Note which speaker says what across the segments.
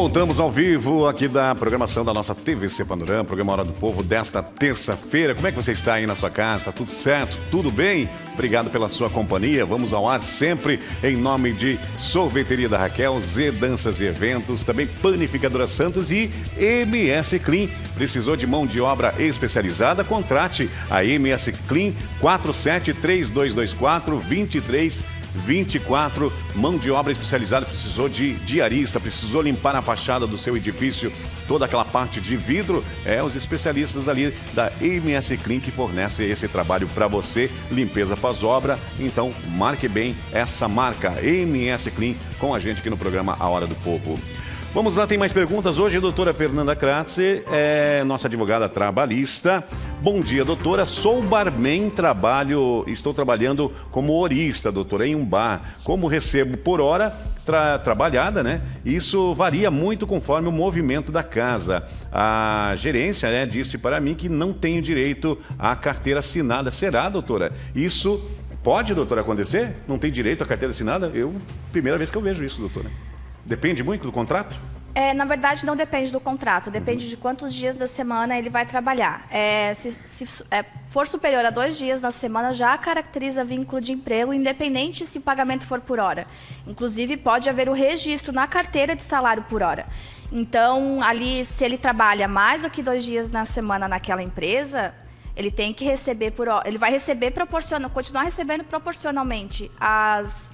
Speaker 1: Voltamos ao vivo aqui da programação da nossa TVC Panorama, programa Hora do Povo desta terça-feira. Como é que você está aí na sua casa? Tá tudo certo? Tudo bem? Obrigado pela sua companhia. Vamos ao ar sempre em nome de Sorveteria da Raquel, Z Danças e Eventos, também Panificadora Santos e MS Clean. Precisou de mão de obra especializada? Contrate a MS Clean 473224-2324, mão de obra especializada. Precisou de diarista, precisou limpar a fachada do seu edifício, toda aquela parte de vidro, os especialistas ali da MS Clean que fornece esse trabalho para você, limpeza pós-obra. Então marque bem essa marca MS Clean com a gente aqui no programa A Hora do Povo. Vamos lá, tem mais perguntas hoje. A doutora Fernanda Kratze, nossa advogada trabalhista. Bom dia, doutora. Sou barman, estou trabalhando como horista, doutora, em um bar. Como recebo por hora trabalhada, né? Isso varia muito conforme o movimento da casa. A gerência, disse para mim que não tenho direito à carteira assinada. Será, doutora? Isso pode, doutora, acontecer? Não tem direito à carteira assinada? Primeira vez que eu vejo isso, doutora. Depende muito do contrato?
Speaker 2: Na verdade, não depende do contrato. Depende de quantos dias da semana ele vai trabalhar. Se for superior a 2 dias na semana, já caracteriza vínculo de emprego, independente se o pagamento for por hora. Inclusive, pode haver o registro na carteira de salário por hora. Então, ali, se ele trabalha mais do que 2 dias na semana naquela empresa, ele tem que receber por hora. Ele vai receber continuar recebendo proporcionalmente as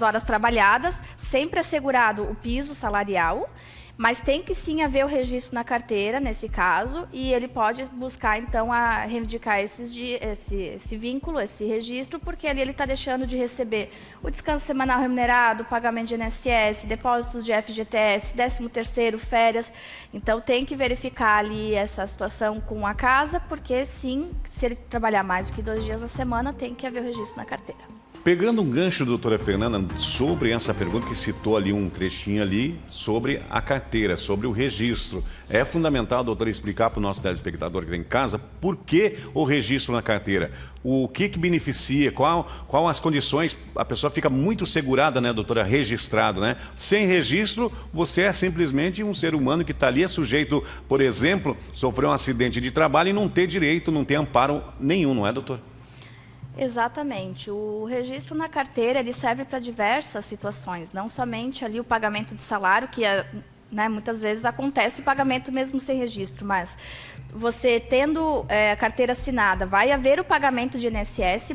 Speaker 2: horas trabalhadas, sempre assegurado o piso salarial, mas tem que sim haver o registro na carteira, nesse caso, e ele pode buscar, então, reivindicar esse vínculo, esse registro, porque ali ele está deixando de receber o descanso semanal remunerado, o pagamento de INSS, depósitos de FGTS, 13º, férias. Então, tem que verificar ali essa situação com a casa, porque, sim, se ele trabalhar mais do que 2 dias na semana, tem que haver o registro na carteira.
Speaker 1: Pegando um gancho, doutora Fernanda, sobre essa pergunta que citou ali um trechinho ali sobre a carteira, sobre o registro. É fundamental, doutora, explicar para o nosso telespectador que está em casa por que o registro na carteira. O que beneficia, qual as condições, a pessoa fica muito segurada, né, doutora, registrado, né? Sem registro, você é simplesmente um ser humano que está ali, é sujeito, por exemplo, sofrer um acidente de trabalho e não ter direito, não ter amparo nenhum, não é, doutor?
Speaker 2: Exatamente. O registro na carteira ele serve para diversas situações, não somente ali o pagamento de salário, que muitas vezes acontece o pagamento mesmo sem registro, mas você tendo a carteira assinada, vai haver o pagamento de INSS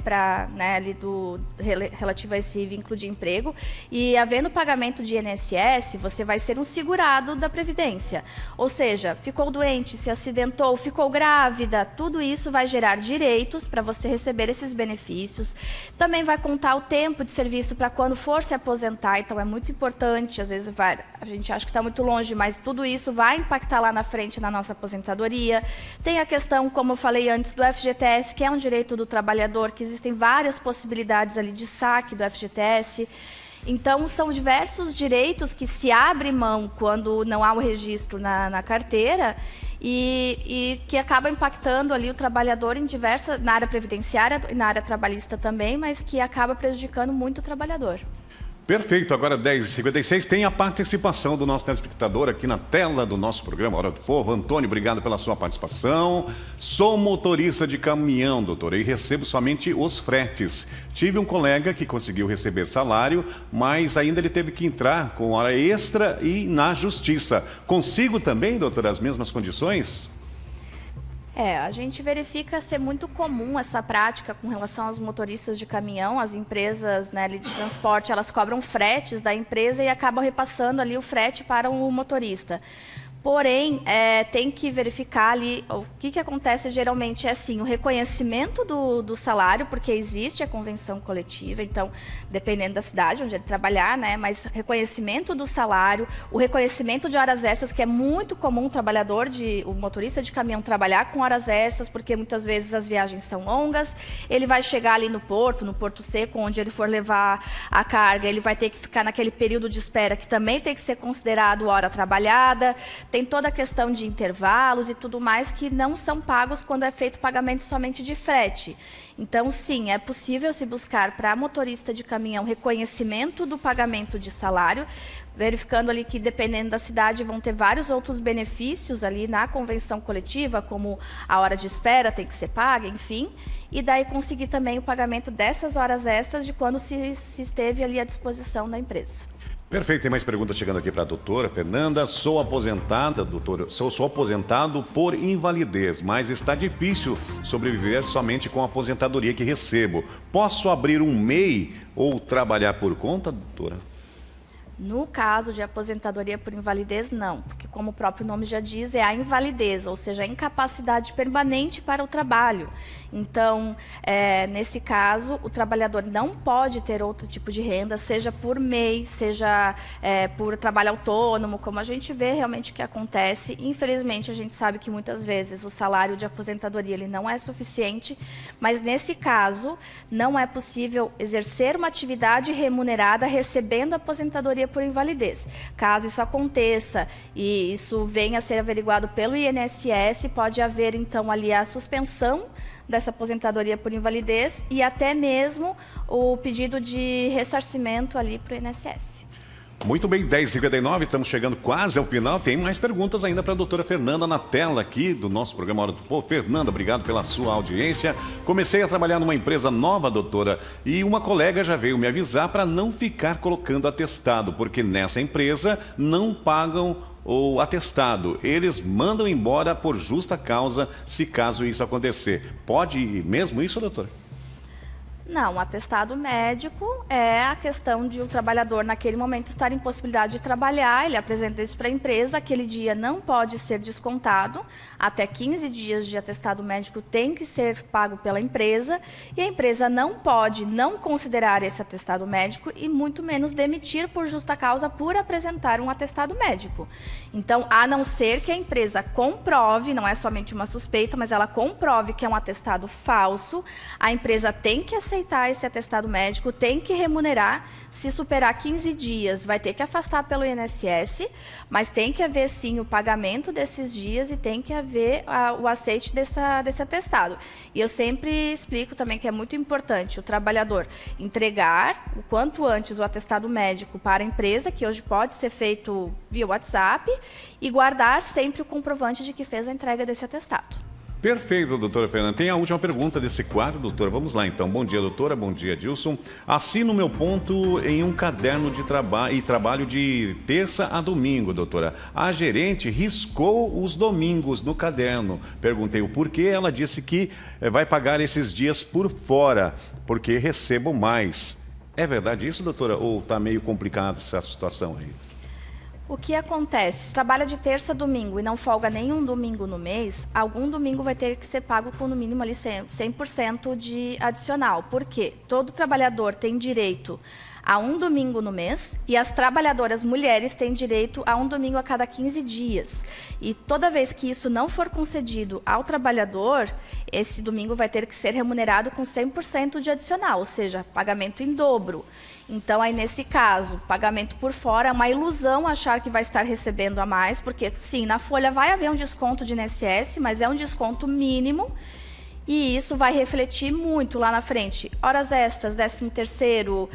Speaker 2: relativo a esse vínculo de emprego, e havendo o pagamento de INSS, você vai ser um segurado da Previdência. Ou seja, ficou doente, se acidentou, ficou grávida, tudo isso vai gerar direitos para você receber esses benefícios. Também vai contar o tempo de serviço para quando for se aposentar, então é muito importante, às vezes a gente acha que está muito longe, mas tudo isso vai impactar lá na frente na nossa aposentadoria. Tem a questão, como eu falei antes, do FGTS, que é um direito do trabalhador, que existem várias possibilidades ali de saque do FGTS. Então, são diversos direitos que se abre mão quando não há o registro na carteira e que acaba impactando ali o trabalhador na área previdenciária e na área trabalhista também, mas que acaba prejudicando muito o trabalhador.
Speaker 1: Perfeito, agora 10h56, tem a participação do nosso telespectador aqui na tela do nosso programa Hora do Povo. Antônio, obrigado pela sua participação. Sou motorista de caminhão, doutora, e recebo somente os fretes. Tive um colega que conseguiu receber salário, mas ainda ele teve que entrar com hora extra e na justiça. Consigo também, doutora, as mesmas condições?
Speaker 2: A gente verifica ser muito comum essa prática com relação aos motoristas de caminhão. As empresas de transporte, elas cobram fretes da empresa e acabam repassando ali o frete para o motorista. Porém, tem que verificar ali o que acontece geralmente é assim, o reconhecimento do salário, porque existe a convenção coletiva, então, dependendo da cidade onde ele trabalhar, mas reconhecimento do salário, o reconhecimento de horas extras, que é muito comum o motorista de caminhão trabalhar com horas extras, porque muitas vezes as viagens são longas, ele vai chegar ali no Porto Seco, onde ele for levar a carga, ele vai ter que ficar naquele período de espera, que também tem que ser considerado hora trabalhada. tem toda a questão de intervalos e tudo mais que não são pagos quando é feito pagamento somente de frete. Então, sim, é possível se buscar para motorista de caminhão reconhecimento do pagamento de salário, verificando ali que, dependendo da cidade, vão ter vários outros benefícios ali na convenção coletiva, como a hora de espera tem que ser paga, enfim, e daí conseguir também o pagamento dessas horas extras de quando se esteve ali à disposição da empresa.
Speaker 1: Perfeito, tem mais perguntas chegando aqui para a doutora Fernanda. Sou aposentada, doutora, sou aposentado por invalidez, mas está difícil sobreviver somente com a aposentadoria que recebo. Posso abrir um MEI ou trabalhar por conta, doutora?
Speaker 2: No caso de aposentadoria por invalidez, não, porque como o próprio nome já diz, é a invalidez, ou seja, a incapacidade permanente para o trabalho. Então, nesse caso, o trabalhador não pode ter outro tipo de renda, seja por MEI, seja por trabalho autônomo, como a gente vê realmente que acontece. Infelizmente, a gente sabe que muitas vezes o salário de aposentadoria ele não é suficiente, mas nesse caso, não é possível exercer uma atividade remunerada recebendo aposentadoria por invalidez. Caso isso aconteça e isso venha a ser averiguado pelo INSS, pode haver então ali a suspensão dessa aposentadoria por invalidez e até mesmo o pedido de ressarcimento ali para o INSS.
Speaker 1: Muito bem, 10h59, estamos chegando quase ao final. Tem mais perguntas ainda para a doutora Fernanda na tela aqui do nosso programa Hora do Povo. Fernanda, obrigado pela sua audiência. Comecei a trabalhar numa empresa nova, doutora, e uma colega já veio me avisar para não ficar colocando atestado, porque nessa empresa não pagam o atestado. Eles mandam embora por justa causa se caso isso acontecer. Pode mesmo isso, doutora?
Speaker 2: Não, o atestado médico é a questão de o trabalhador, naquele momento, estar em possibilidade de trabalhar, ele apresenta isso para a empresa, aquele dia não pode ser descontado, até 15 dias de atestado médico tem que ser pago pela empresa, e a empresa não pode não considerar esse atestado médico e muito menos demitir por justa causa por apresentar um atestado médico. Então, a não ser que a empresa comprove, não é somente uma suspeita, mas ela comprove que é um atestado falso, a empresa tem que aceitar esse atestado médico, tem que remunerar. Se superar 15 dias, vai ter que afastar pelo INSS, mas tem que haver sim o pagamento desses dias e tem que haver o aceite desse atestado. E eu sempre explico também que é muito importante o trabalhador entregar o quanto antes o atestado médico para a empresa, que hoje pode ser feito via WhatsApp, e guardar sempre o comprovante de que fez a entrega desse atestado.
Speaker 1: Perfeito, doutora Fernanda. Tem a última pergunta desse quadro, doutora. Vamos lá, então. Bom dia, doutora. Bom dia, Dilson. Assino meu ponto em um caderno de trabalho de terça a domingo, doutora. A gerente riscou os domingos no caderno. Perguntei o porquê. Ela disse que vai pagar esses dias por fora, porque recebo mais. É verdade isso, doutora? Ou está meio complicada essa situação aí?
Speaker 2: O que acontece? Se trabalha de terça a domingo e não folga nenhum domingo no mês, algum domingo vai ter que ser pago com no mínimo ali 100% de adicional. Por quê? Todo trabalhador tem direito a um domingo no mês e as trabalhadoras mulheres têm direito a um domingo a cada 15 dias. E toda vez que isso não for concedido ao trabalhador, esse domingo vai ter que ser remunerado com 100% de adicional, ou seja, pagamento em dobro. Então, aí nesse caso, pagamento por fora é uma ilusão achar que vai estar recebendo a mais, porque sim, na folha vai haver um desconto de INSS, mas é um desconto mínimo e isso vai refletir muito lá na frente. Horas extras, 13º,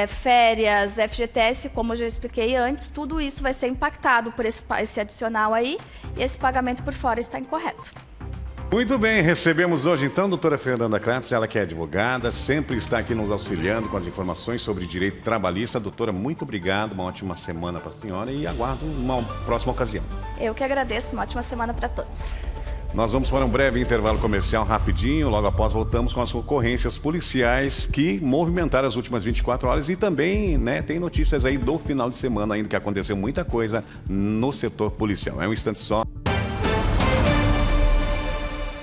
Speaker 2: férias, FGTS, como eu já expliquei antes, tudo isso vai ser impactado por esse adicional aí e esse pagamento por fora está incorreto.
Speaker 1: Muito bem, recebemos hoje então a doutora Fernanda Kratz, ela que é advogada, sempre está aqui nos auxiliando com as informações sobre direito trabalhista. Doutora, muito obrigado, uma ótima semana para a senhora e aguardo uma próxima ocasião.
Speaker 2: Eu que agradeço, uma ótima semana para todos.
Speaker 1: Nós vamos para um breve intervalo comercial rapidinho, logo após voltamos com as ocorrências policiais que movimentaram as últimas 24 horas e também, tem notícias aí do final de semana ainda que aconteceu muita coisa no setor policial. É um instante só.